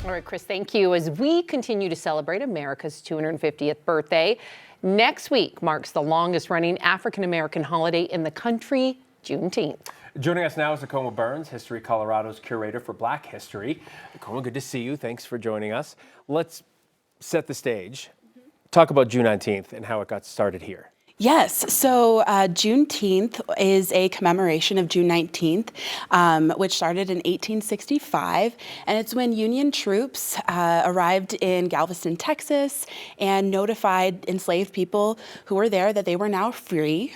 All right, Chris, thank you. As we continue to celebrate America's 250th birthday, next week marks the longest running African-American holiday in the country, Juneteenth. Joining us now is Acoma Burns, History Colorado's curator for Black History. Acoma, good to see you. Thanks for joining us. Let's set the stage. Talk about Juneteenth and how it got started here. Yes, so Juneteenth is a commemoration of June 19th, which started in 1865, and it's when Union troops arrived in Galveston, Texas, and notified enslaved people who were there that they were now free.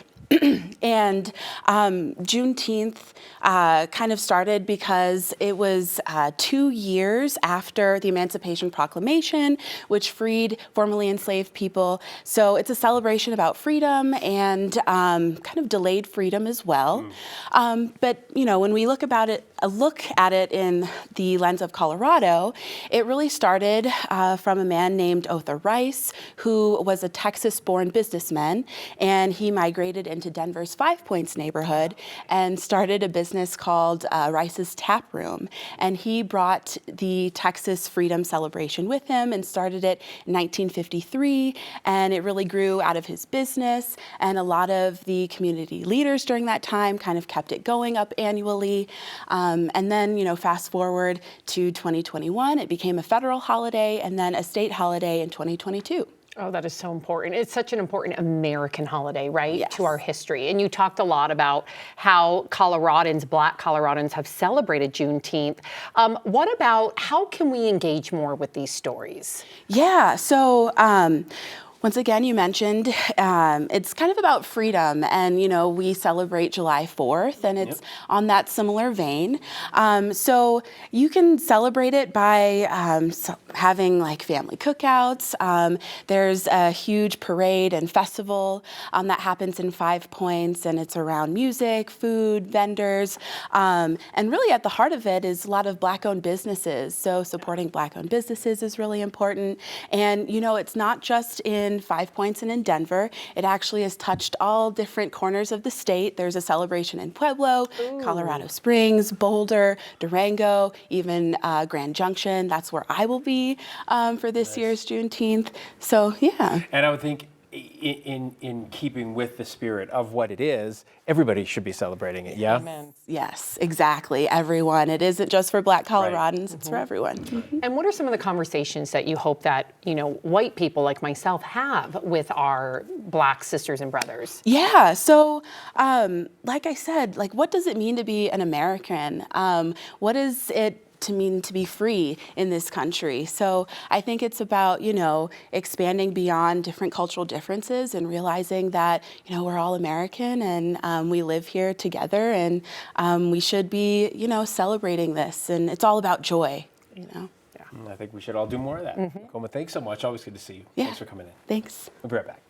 And Juneteenth kind of started because it was 2 years after the Emancipation Proclamation, which freed formerly enslaved people. So it's a celebration about freedom and kind of delayed freedom as well. But you know, when we look at it in the lens of Colorado, it really started from a man named Otha Rice, who was a Texas-born businessman, and he migrated into Denver's Five Points neighborhood and started a business called Rice's Tap Room. And he brought the Texas Freedom Celebration with him and started it in 1953. And it really grew out of his business. And a lot of the community leaders during that time kind of kept it going up annually. And then, you know, fast forward to 2021, it became a federal holiday and then a state holiday in 2022. Oh, that is so important. It's such an important American holiday, right, Yes. to our history. And you talked a lot about how Coloradans, Black Coloradans, have celebrated Juneteenth. What about how can we engage more with these stories? Yeah, so once again, you mentioned it's kind of about freedom, and you know, we celebrate July 4th, and it's on that similar vein. So you can celebrate it by having like family cookouts. There's a huge parade and festival that happens in Five Points, and it's around music, food, vendors, and really at the heart of it is a lot of Black-owned businesses. So supporting Black-owned businesses is really important, and you know, it's not just in Five Points and in Denver. It actually has touched all different corners of the state. There's a celebration in Pueblo, Colorado Springs, Boulder, Durango, even Grand Junction. That's where I will be for this year's Juneteenth. So yeah. And I would think in keeping with the spirit of what it is, everybody should be celebrating it, yeah? Amen. Yes, exactly. Everyone. It isn't just for Black Coloradans, it's for everyone. And what are some of the conversations that you hope that, you know, white people like myself have with our Black sisters and brothers? Yeah, so like I said, like what does it mean to be an American? What does it to mean to be free in this country? So I think it's about, you know, expanding beyond different cultural differences and realizing that, you know, we're all American and we live here together, and we should be, you know, celebrating this, and it's all about joy, you know. I think we should all do more of that. Acoma, thanks so much. Always good to see you. Yeah. Thanks for coming in. Thanks. We'll be right back.